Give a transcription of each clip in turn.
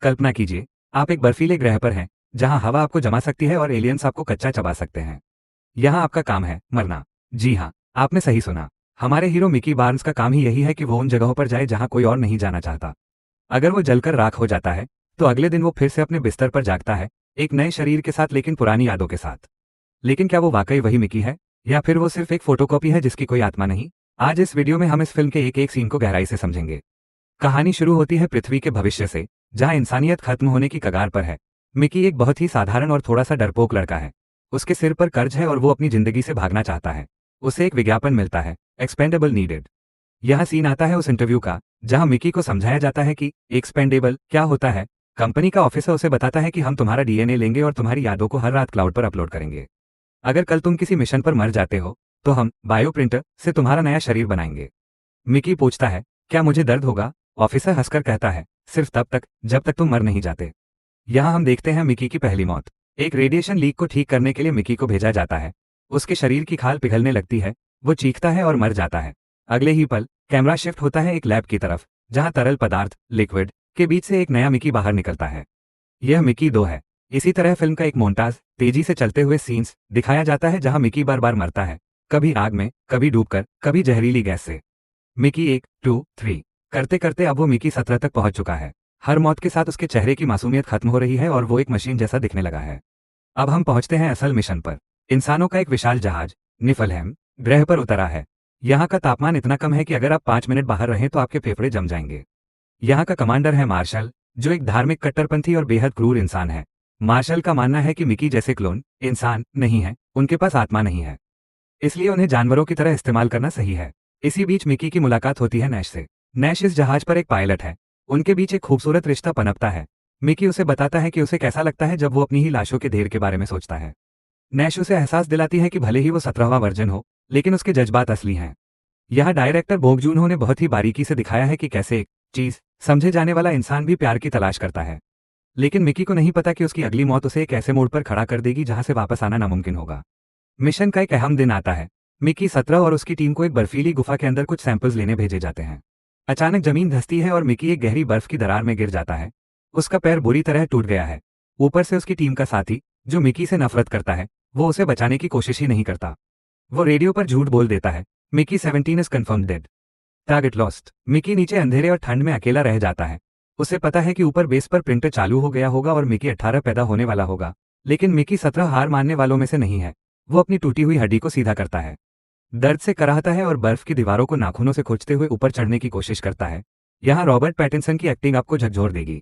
कल्पना कीजिए, आप एक बर्फीले ग्रह पर हैं, जहां हवा आपको जमा सकती है और एलियंस आपको कच्चा चबा सकते हैं। यहाँ आपका काम है मरना। जी हाँ, आपने सही सुना। हमारे हीरो मिकी बार्न्स का काम ही यही है कि वो उन जगहों पर जाए जहां कोई और नहीं जाना चाहता। अगर वो जलकर राख हो जाता है, तो अगले दिन वो फिर से अपने बिस्तर पर जागता है, एक नए शरीर के साथ लेकिन पुरानी यादों के साथ। लेकिन क्या वो वाकई वही मिकी है, या फिर वो सिर्फ एक फोटोकॉपी है जिसकी कोई आत्मा नहीं? आज इस वीडियो में हम इस फिल्म के एक एक सीन को गहराई से समझेंगे। कहानी शुरू होती है पृथ्वी के भविष्य से, जहां इंसानियत खत्म होने की कगार पर है। मिकी एक बहुत ही साधारण और थोड़ा सा डरपोक लड़का है। उसके सिर पर कर्ज है और वो अपनी जिंदगी से भागना चाहता है। उसे एक विज्ञापन मिलता है, एक्सपेंडेबल नीडेड। यह सीन आता है उस इंटरव्यू का, जहां मिकी को समझाया जाता है कि एक्सपेंडेबल क्या होता है। कंपनी का ऑफिसर उसे बताता है कि हम तुम्हारा डीएनए लेंगे और तुम्हारी यादों को हर रात क्लाउड पर अपलोड करेंगे। अगर कल तुम किसी मिशन पर मर जाते हो, तो हम बायोप्रिंटर से तुम्हारा नया शरीर बनाएंगे। मिकी पूछता है, क्या मुझे दर्द होगा? ऑफिसर हंसकर कहता है, सिर्फ तब तक जब तक तुम मर नहीं जाते। यहाँ हम देखते हैं मिकी की पहली मौत। एक रेडिएशन लीक को ठीक करने के लिए मिकी को भेजा जाता है। उसके शरीर की खाल पिघलने लगती है, वो चीखता है और मर जाता है। अगले ही पल कैमरा शिफ्ट होता है एक लैब की तरफ, जहां तरल पदार्थ लिक्विड के बीच से एक नया मिकी बाहर निकलता है। यह मिकी 2 है। इसी तरह फिल्म का एक मोन्टाज, तेजी से चलते हुए सीन्स दिखाया जाता है जहां मिकी बार बार मरता है, कभी आग में, कभी डूबकर, कभी जहरीली गैस से। मिकी 1, 2, 3 करते करते अब वो मिकी 17 तक पहुंच चुका है। हर मौत के साथ उसके चेहरे की मासूमियत खत्म हो रही है और वो एक मशीन जैसा दिखने लगा है। अब हम पहुंचते हैं असल मिशन पर। इंसानों का एक विशाल जहाज निफलहेम ग्रह पर उतरा है। यहाँ का तापमान इतना कम है कि अगर आप 5 मिनट बाहर रहें तो आपके फेफड़े जम जाएंगे। यहाँ का कमांडर है मार्शल, जो एक धार्मिक कट्टरपंथी और बेहद क्रूर इंसान है। मार्शल का मानना है कि मिकी जैसे क्लोन इंसान नहीं है, उनके पास आत्मा नहीं है, इसलिए उन्हें जानवरों की तरह इस्तेमाल करना सही है। इसी बीच मिकी की मुलाकात होती है नैश से। नैश इस जहाज पर एक पायलट है। उनके बीच एक खूबसूरत रिश्ता पनपता है। मिकी उसे बताता है कि उसे कैसा लगता है जब वो अपनी ही लाशों के ढेर के बारे में सोचता है। नैश उसे एहसास दिलाती है कि भले ही वो 17वां वर्जन हो, लेकिन उसके जज्बात असली हैं। यहाँ डायरेक्टर बोंग जून-हो ने बहुत ही बारीकी से दिखाया है कि कैसे एक चीज समझे जाने वाला इंसान भी प्यार की तलाश करता है। लेकिन मिकी को नहीं पता कि उसकी अगली मौत उसे एक ऐसे मोड़ पर खड़ा कर देगी जहां से वापस आना नामुमकिन होगा। मिशन का एक अहम दिन आता है। मिकी 17 और उसकी टीम को एक बर्फीली गुफा के अंदर कुछ सैंपल्स लेने भेजे जाते हैं। अचानक जमीन धंसती है और मिकी एक गहरी बर्फ की दरार में गिर जाता है। उसका पैर बुरी तरह टूट गया है। ऊपर से उसकी टीम का साथी, जो मिकी से नफरत करता है, वो उसे बचाने की कोशिश ही नहीं करता। वो रेडियो पर झूठ बोल देता है, Mickey 17 is confirmed dead, target lost. Mickey नीचे अंधेरे और ठंड में अकेला रह जाता है। उसे पता है कि ऊपर बेस पर प्रिंटर चालू हो गया होगा और मिकी 18 पैदा होने वाला होगा। लेकिन मिकी 17 हार मानने वालों में से नहीं है। वो अपनी टूटी हुई हड्डी को सीधा करता है, दर्द से कराहता है और बर्फ की दीवारों को नाखूनों से खींचते हुए ऊपर चढ़ने की कोशिश करता है। यहाँ रॉबर्ट पैटिंसन की एक्टिंग आपको झकझोर देगी।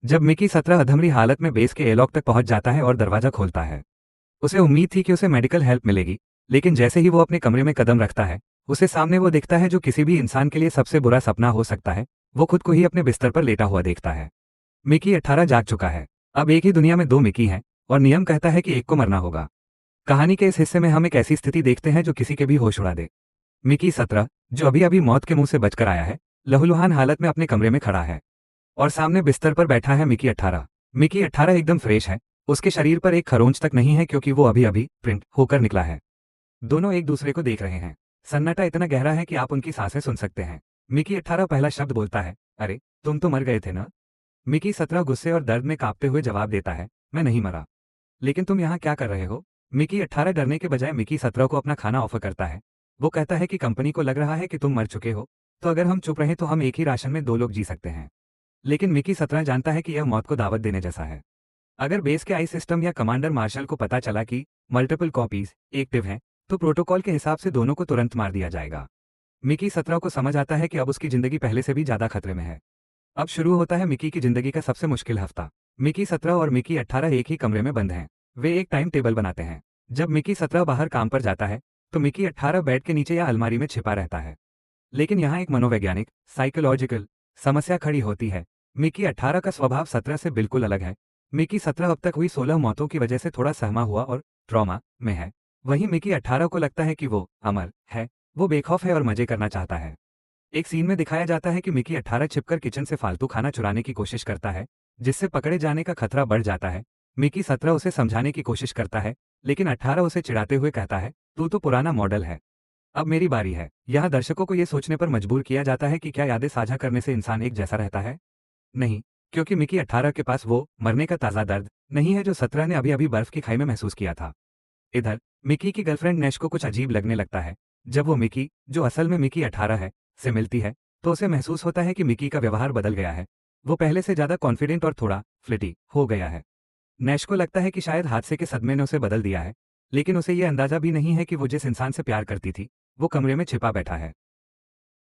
जब मिकी 17 अधमरी हालत में बेस के एयरलॉक तक पहुंच जाता है और दरवाजा खोलता है, उसे उम्मीद थी कि उसे मेडिकल हेल्प मिलेगी, लेकिन जैसे ही वो अपने कमरे में कदम रखता है, उसे सामने वो देखता है जो किसी भी इंसान के लिए सबसे बुरा सपना हो सकता है। वो खुद को ही अपने बिस्तर पर लेटा हुआ देखता है। मिकी 18 जाग चुका है। अब एक ही दुनिया में 2 मिकी हैं, और नियम कहता है कि एक को मरना होगा। कहानी के इस हिस्से में हम एक ऐसी स्थिति देखते हैं जो किसी के भी होश उड़ा दे। मिकी 17, जो अभी अभी मौत के मुंह से बचकर आया है, लहूलुहान हालत में अपने कमरे में खड़ा है, और सामने बिस्तर पर बैठा है मिकी 18। मिकी 18 एकदम फ्रेश है। उसके शरीर पर एक खरोंच तक नहीं है क्योंकि वो अभी अभी प्रिंट होकर निकला है। दोनों एक दूसरे को देख रहे हैं। सन्नाटा इतना गहरा है कि आप उनकी सांसें सुन सकते हैं। मिकी 18 पहला शब्द बोलता है, अरे तुम तो मर गए थे ना? मिकी 17 गुस्से और दर्द में कांपते हुए जवाब देता है, मैं नहीं मरा। लेकिन तुम यहाँ क्या कर रहे हो? मिकी 18 डरने के बजाय मिकी 17 को अपना खाना ऑफर करता है। वो कहता है कि कंपनी को लग रहा है कि तुम मर चुके हो, तो अगर हम चुप रहे तो हम एक ही राशन में 2 लोग जी सकते हैं। लेकिन मिकी 17 जानता है कि यह मौत को दावत देने जैसा है। अगर बेस के आई सिस्टम या कमांडर मार्शल को पता चला कि मल्टीपल कॉपीज एक्टिव हैं, तो प्रोटोकॉल के हिसाब से दोनों को तुरंत मार दिया जाएगा। मिकी 17 को समझ आता है कि अब उसकी जिंदगी पहले से भी ज्यादा खतरे में है। अब शुरू होता है मिकी की जिंदगी का सबसे मुश्किल हफ्ता। मिकी 17 और मिकी 18 एक ही कमरे में बंद हैं। वे एक टाइम टेबल बनाते हैं। जब मिकी 17 बाहर काम पर जाता है, तो मिकी 18 बेड के नीचे या अलमारी में छिपा रहता है। लेकिन यहाँ एक मनोवैज्ञानिक साइकोलॉजिकल समस्या खड़ी होती है। मिकी 18 का स्वभाव 17 से बिल्कुल अलग है। मिकी 17 अब तक हुई 16 मौतों की वजह से थोड़ा सहमा हुआ और ट्रॉमा में है। वहीं मिकी 18 को लगता है कि वो अमर है, वो बेखौफ है और मजे करना चाहता है। एक सीन में दिखाया जाता है कि मिकी 18 छिपकर किचन से फालतू खाना चुराने की कोशिश करता है, जिससे पकड़े जाने का खतरा बढ़ जाता है। मिकी 17 उसे समझाने की कोशिश करता है, लेकिन 18 उसे चिढ़ाते हुए कहता है, तू तो पुराना मॉडल है, अब मेरी बारी है। यहाँ दर्शकों को यह सोचने पर मजबूर किया जाता है कि क्या यादें साझा करने से इंसान एक जैसा रहता है? नहीं, क्योंकि मिकी 18 के पास वो मरने का ताज़ा दर्द नहीं है जो 17 ने अभी-अभी बर्फ की खाई में महसूस किया था। इधर मिकी की गर्लफ्रेंड नैश को कुछ अजीब लगने लगता है। जब वो मिकी, जो असल में मिकी 18 है, से मिलती है, तो उसे महसूस होता है कि मिकी का व्यवहार बदल गया है। वो पहले से ज़्यादा कॉन्फिडेंट और थोड़ा फ्लिटी हो गया है। नैश को लगता है कि शायद हादसे के सदमे ने उसे बदल दिया है, लेकिन उसे ये अंदाजा भी नहीं है कि वो जिस इंसान से प्यार करती थी, वो कमरे में छिपा बैठा है।